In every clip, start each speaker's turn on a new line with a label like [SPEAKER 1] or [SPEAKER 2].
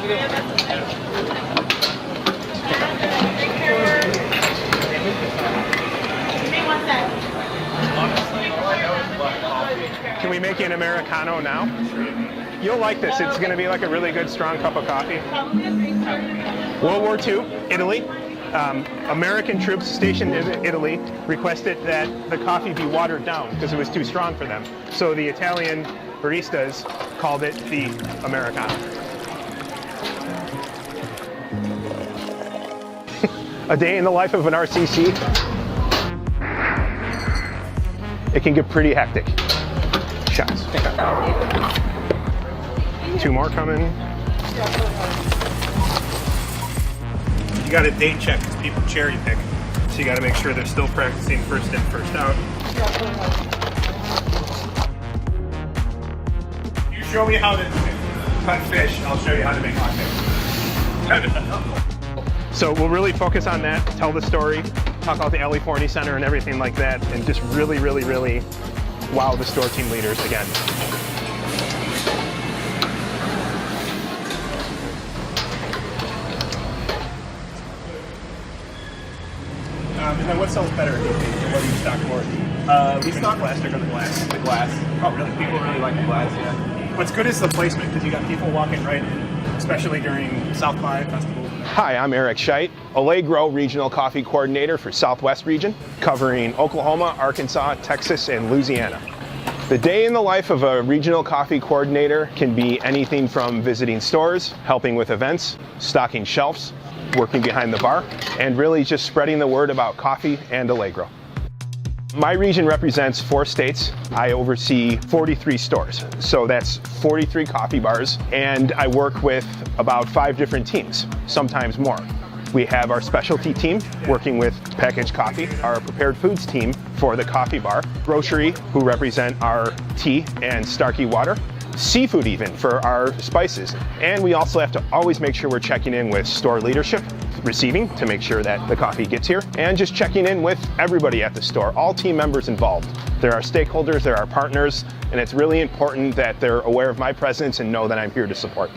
[SPEAKER 1] Can we make you an Americano now? You'll like this. It's going to be like a really good, strong cup of coffee. World War II, Italy. American troops stationed in Italy requested that the coffee be watered down because it was too strong for them. So the Italian baristas called it the Americano. A day in the life of an RCC. It can get pretty hectic. Shots. 2 more coming. You got to date check because people cherry pick. So you got to make sure they're still practicing first in, first out. You show me how to cut fish, I'll show you how to make hot fish. So we'll really focus on that, tell the story, talk about the Ali Forney Center and everything like that, and just really, really, really wow the store team leaders again. And then what sells better, do you think? What do you stock more? We stock plastic or the glass? The glass. Oh, really? People really like the glass, yeah. What's good is the placement, because you got people walking right in, especially during South by Festival. Hi, I'm Eric Scheit, Allegro Regional Coffee Coordinator for Southwest Region, covering Oklahoma, Arkansas, Texas, and Louisiana. The day in the life of a regional coffee coordinator can be anything from visiting stores, helping with events, stocking shelves, working behind the bar, and really just spreading the word about coffee and Allegro. My region represents 4 states. I oversee 43 stores, so that's 43 coffee bars, and I work with about 5 different teams, sometimes more. We have our specialty team working with packaged coffee, our prepared foods team for the coffee bar, grocery who represent our tea and Starkey water, seafood even for our spices. And we also have to always make sure we're checking in with store leadership, receiving to make sure that the coffee gets here, and just checking in with everybody at the store, all team members involved. There are stakeholders, there are partners, and it's really important that they're aware of my presence and know that I'm here to support.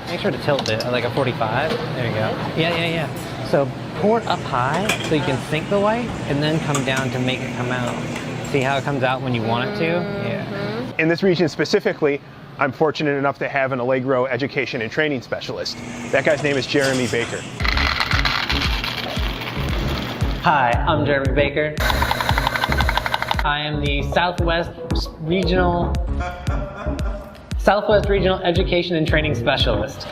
[SPEAKER 2] Make sure to tilt it, like a 45. There you go. Yeah. So pour it up high so you can sink the white, and then come down to make it come out. See how it comes out when you want it to? Yeah.
[SPEAKER 1] In this region specifically, I'm fortunate enough to have an Allegro education and training specialist. That guy's name is Jeremy Baker.
[SPEAKER 2] Hi, I'm Jeremy Baker. I am the Southwest Regional Education and Training Specialist.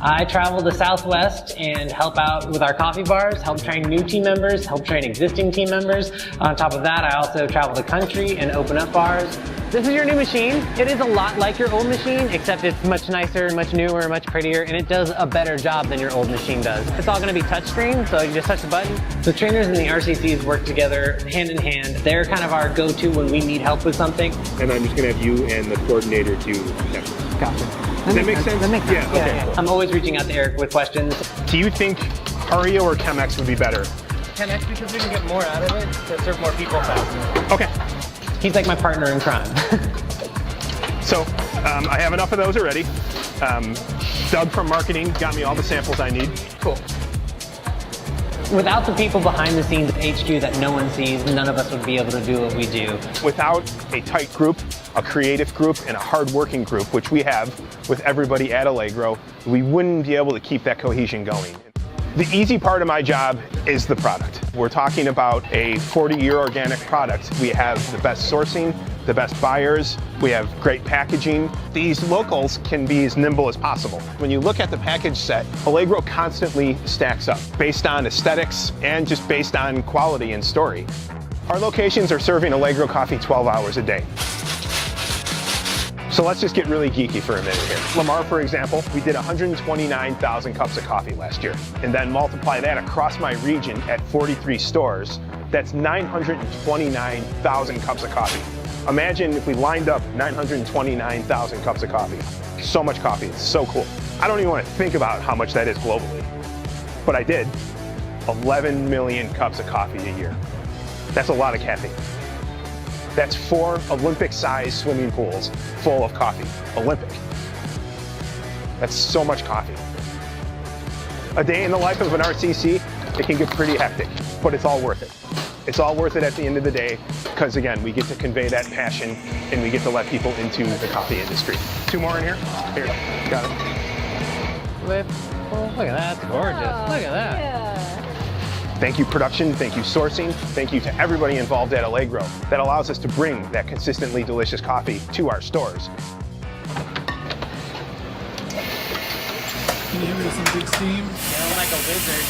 [SPEAKER 2] I travel the Southwest and help out with our coffee bars, help train new team members, help train existing team members. On top of that, I also travel the country and open up bars. This is your new machine. It is a lot like your old machine, except it's much nicer, much newer, much prettier, and it does a better job than your old machine does. It's all gonna be touchscreen, so you just touch the button. The trainers and the RCCs work together hand in hand. They're kind of our go-to when we need help with something.
[SPEAKER 1] And I'm just gonna have you and the coordinator to check.
[SPEAKER 2] Gotcha.
[SPEAKER 1] Does that make sense?
[SPEAKER 2] That makes sense.
[SPEAKER 1] Yeah, okay.
[SPEAKER 2] Yeah. I'm always reaching out to Eric with questions.
[SPEAKER 1] Do you think Hario or Chemex would be better?
[SPEAKER 3] Chemex, because we can get more out of it to serve more people faster.
[SPEAKER 1] Okay.
[SPEAKER 2] He's like my partner in crime.
[SPEAKER 1] So I have enough of those already. Doug from marketing got me all the samples I need.
[SPEAKER 2] Cool. Without the people behind the scenes at HQ that no one sees, none of us would be able to do what we do.
[SPEAKER 1] Without a tight group, a creative group, and a hard-working group, which we have with everybody at Allegro, we wouldn't be able to keep that cohesion going. The easy part of my job is the product. We're talking about a 40-year organic product. We have the best sourcing, the best buyers, we have great packaging. These locals can be as nimble as possible. When you look at the package set, Allegro constantly stacks up based on aesthetics and just based on quality and story. Our locations are serving Allegro coffee 12 hours a day. So let's just get really geeky for a minute here. Lamar, for example, we did 129,000 cups of coffee last year. And then multiply that across my region at 43 stores, that's 929,000 cups of coffee. Imagine if we lined up 929,000 cups of coffee. So much coffee, it's so cool. I don't even want to think about how much that is globally. But I did. 11 million cups of coffee a year. That's a lot of caffeine. That's 4 Olympic-sized swimming pools full of coffee. Olympic. That's so much coffee. A day in the life of an RCC, it can get pretty hectic, but it's all worth it. It's all worth it at the end of the day, because again, we get to convey that passion and we get to let people into the coffee industry. 2 more in here? Here, got it.
[SPEAKER 2] Oh, look at that, it's gorgeous. Look at that.
[SPEAKER 4] Yeah.
[SPEAKER 1] Thank you, production. Thank you, sourcing. Thank you to everybody involved at Allegro that allows us to bring that consistently delicious coffee to our stores.
[SPEAKER 5] Can you hear me with some big steam?
[SPEAKER 3] Feeling like a wizard.